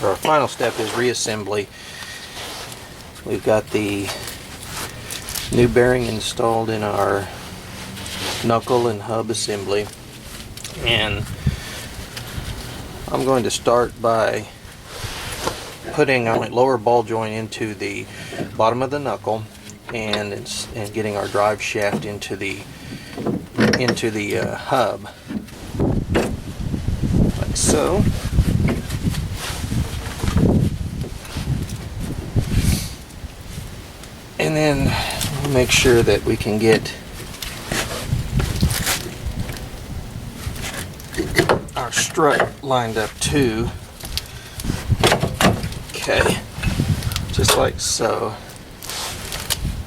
Our final step is reassembly. We've got the new bearing installed in our knuckle and hub assembly, and I'm going to start by putting my lower ball joint into the bottom of the knuckle and getting our drive shaft into the hub, like so. And then we'll make sure that we can get our strut lined up too. Okay, just like so.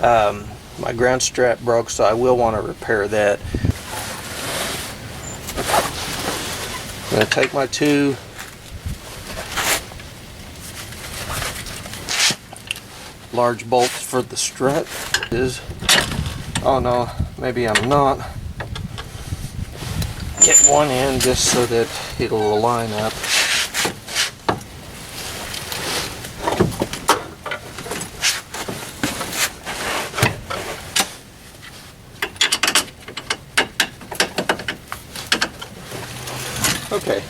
My ground strap broke, so I will want to repair that. I'm going to take my two large bolts for the strut. Oh no, maybe I'm not. Get one in just so that it'll line up. Okay.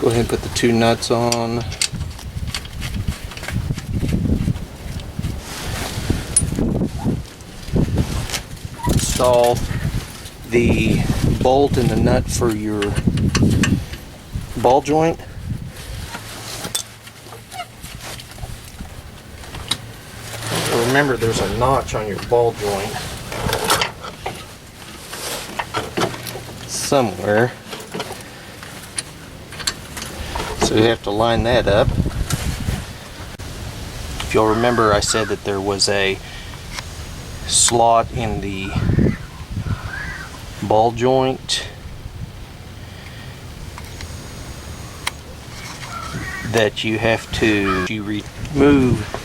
Go ahead and put the two nuts on. Install the bolt and the nut for your ball joint. Remember, there's a notch on your ball joint somewhere, so you have to line that up. If you'll remember, I said that there was a slot in the ball joint that you have to remove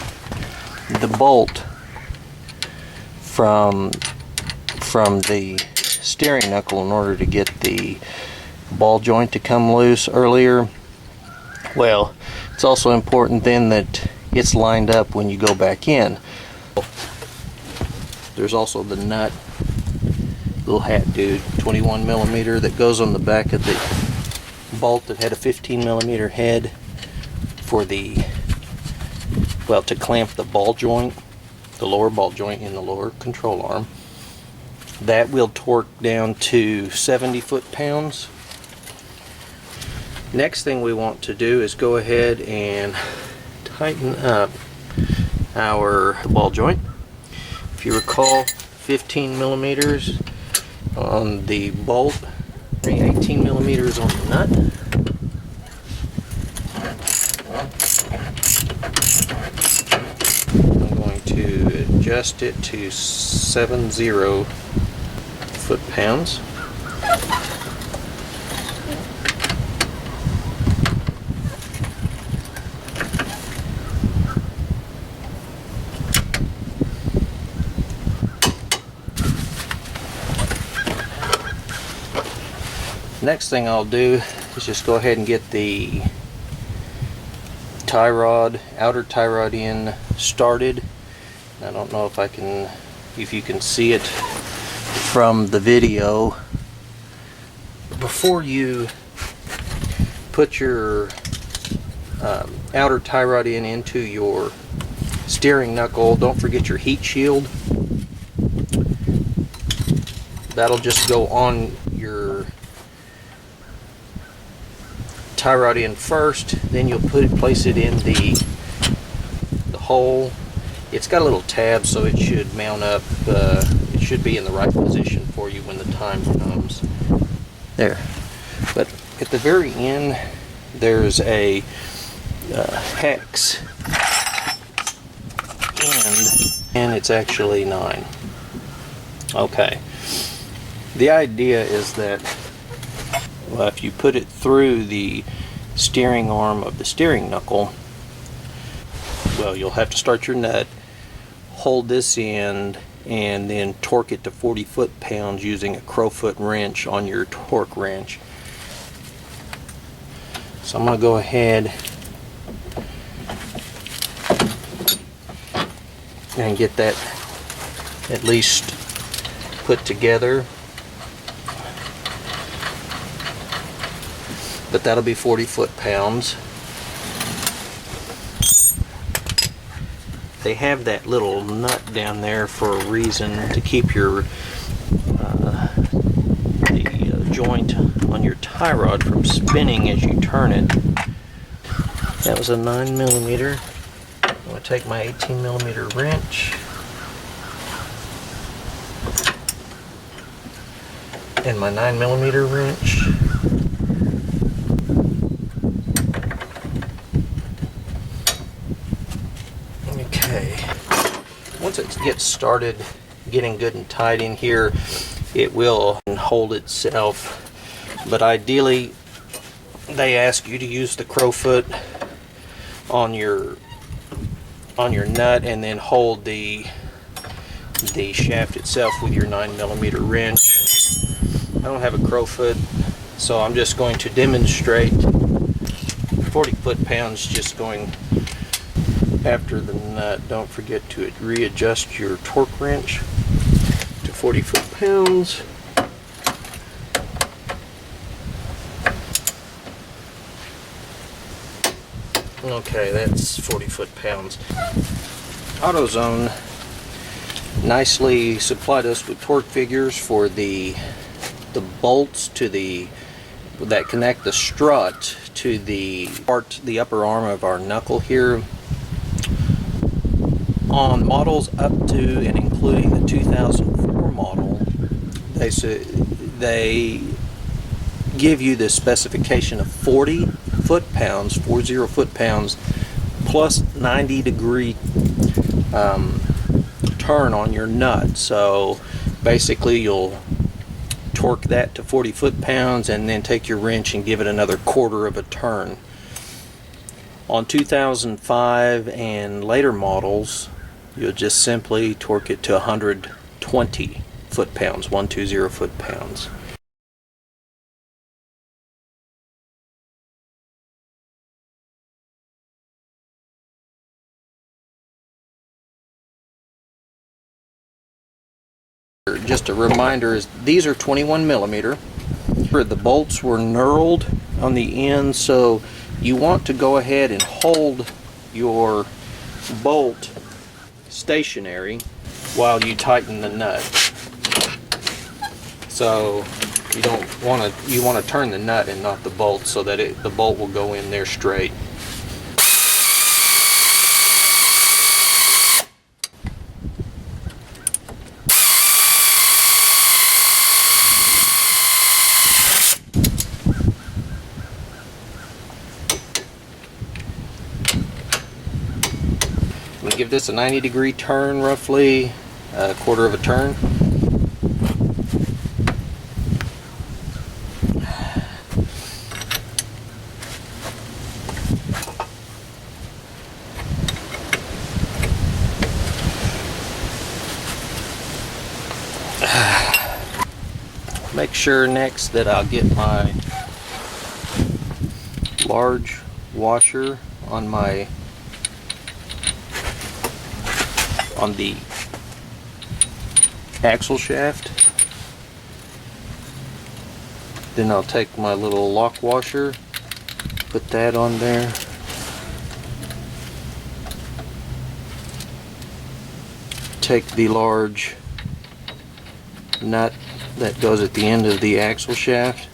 the bolt from the steering knuckle in order to get the ball joint to come loose earlier. Well, it's also important then that it's lined up when you go back in. There's also the nut, little hat dude, 21 millimeter, that goes on the back of the bolt that had a 15 millimeter head for the, well, to clamp the ball joint, the lower ball joint in the lower control arm. That will torque down to 70 foot-pounds. Next thing we want to do is go ahead and tighten up our ball joint. If you recall, 15 millimeters on the bolt, 18 millimeters on the nut. I'm going to adjust it to 70 foot-pounds. Next thing I'll do is just go ahead and get the tie rod, outer tie rod in started. I don't know if you can see it from the video. Before you put your outer tie rod into your steering knuckle, don't forget your heat shield. That'll just go on your tie rod in first, then you'll place it in the hole. It's got a little tab, so it should mount up. It should be in the right position for you when the time comes. There. But at the very end, there's a hex and it's actually 9. Okay. The idea is that, well, if you put it through the steering arm of the steering knuckle, well, you'll have to start your nut, hold this end, and then torque it to 40 foot-pounds using a crowfoot wrench on your torque wrench. So I'm going to go ahead and get that at least put together. But that'll be 40 foot-pounds. They have that little nut down there for a reason, to keep your joint on your tie rod from spinning as you turn it. That was a 9mm. I'm going to take my 18mm wrench and my 9mm wrench. Once it gets started getting good and tight in here, it will hold itself. But ideally, they ask you to use the crowfoot on your nut, and then hold the shaft itself with your 9mm wrench. I don't have a crowfoot, so I'm just going to demonstrate 40 foot-pounds, just going after the nut. Don't forget to readjust your torque wrench to 40 foot-pounds. Okay, that's 40 foot-pounds. AutoZone nicely supplied us with torque figures for the bolts to that connect the strut to the upper arm of our knuckle here. On models up to and including the 2004 model, they give you the specification of 40 foot-pounds, 40 foot-pounds, plus 90-degree turn on your nut. So basically you'll torque that to 40 foot-pounds and then take your wrench and give it another quarter of a turn. On 2005 and later models, you'll just simply torque it to 120 foot-pounds, 120 foot-pounds. Just a reminder, is these are 21mm. The bolts were knurled on the end, so you want to go ahead and hold your bolt stationary while you tighten the nut. So you want to turn the nut and not the bolt, so that the bolt will go in there straight. Give this a 90-degree turn, roughly a quarter of a turn. Make sure next that I'll get my large washer on the axle shaft. Then I'll take my little lock washer, put that on there. Take the large nut that goes at the end of the axle shaft,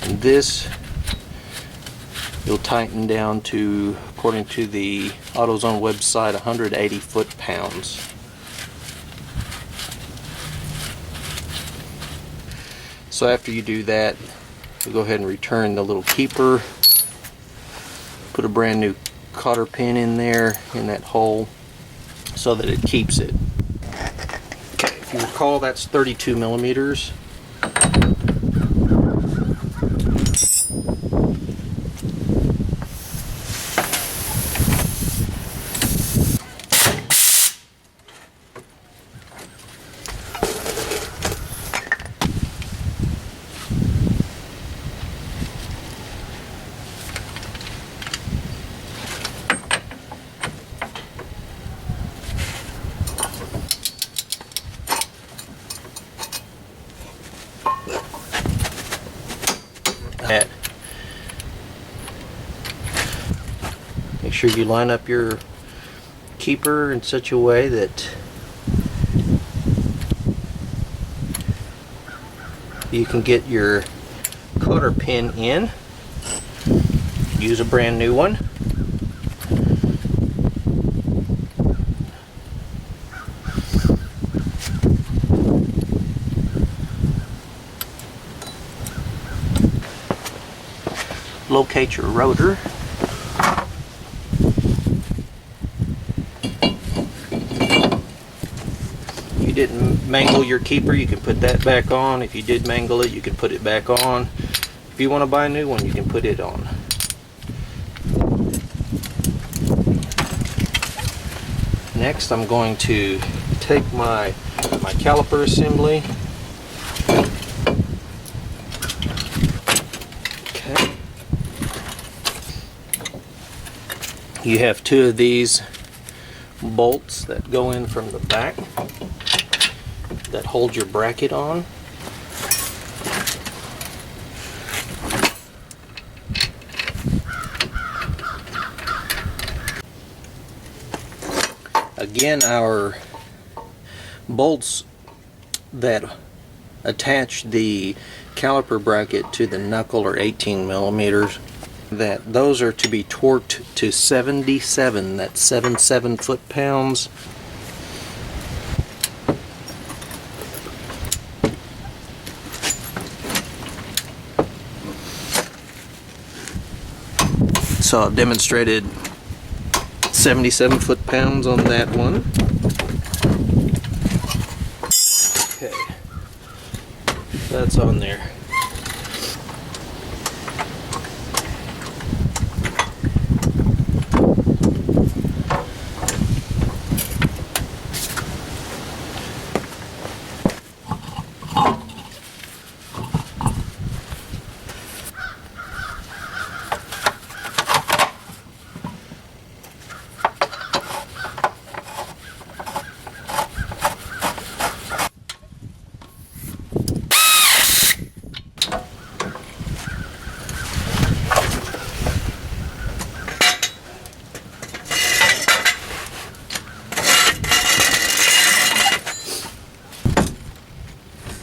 and this you'll tighten down to, according to the AutoZone website, 180 foot-pounds. So after you do that, we'll go ahead and return the little keeper. Put a brand new cotter pin in there, in that hole, so that it keeps it. Okay, if you recall, that's 32 millimeters. that. Make sure you line up your keeper in such a way that you can get your cotter pin in. Use a brand new one. Locate your rotor. If you didn't mangle your keeper, you can put that back on. If you did mangle it, you can put it back on. If you want to buy a new one, you can put it on. Next, I'm going to take my caliper assembly. Okay. You have two of these bolts that go in from the back that hold your bracket on. Again, our bolts that attach the caliper bracket to the knuckle are 18 millimeters. Those are to be torqued to 77. That's 77 foot-pounds. So I've demonstrated 77 foot-pounds on that one. Okay, that's on there.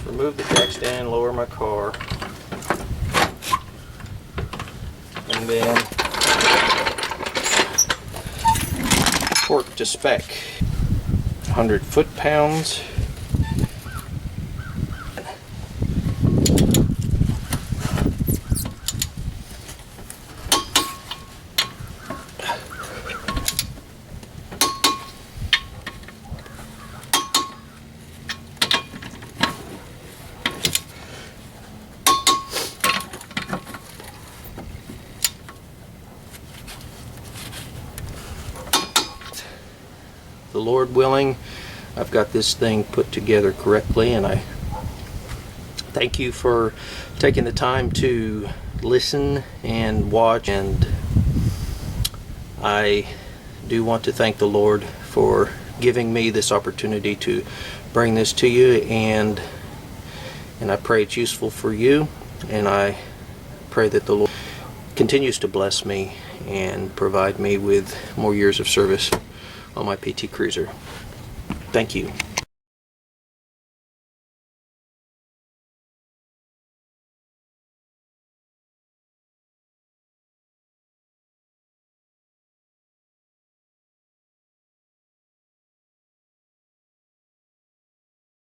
Remove the jack stand, lower my car, and then torque to spec. 100 foot-pounds. The Lord willing, I've got this thing put together correctly, and I thank you for taking the time to listen and watch, and I do want to thank the Lord for giving me this opportunity to bring this to you, and I pray it's useful for you, and I pray that the Lord continues to bless me and provide me with more years of service on my PT Cruiser. Thank you.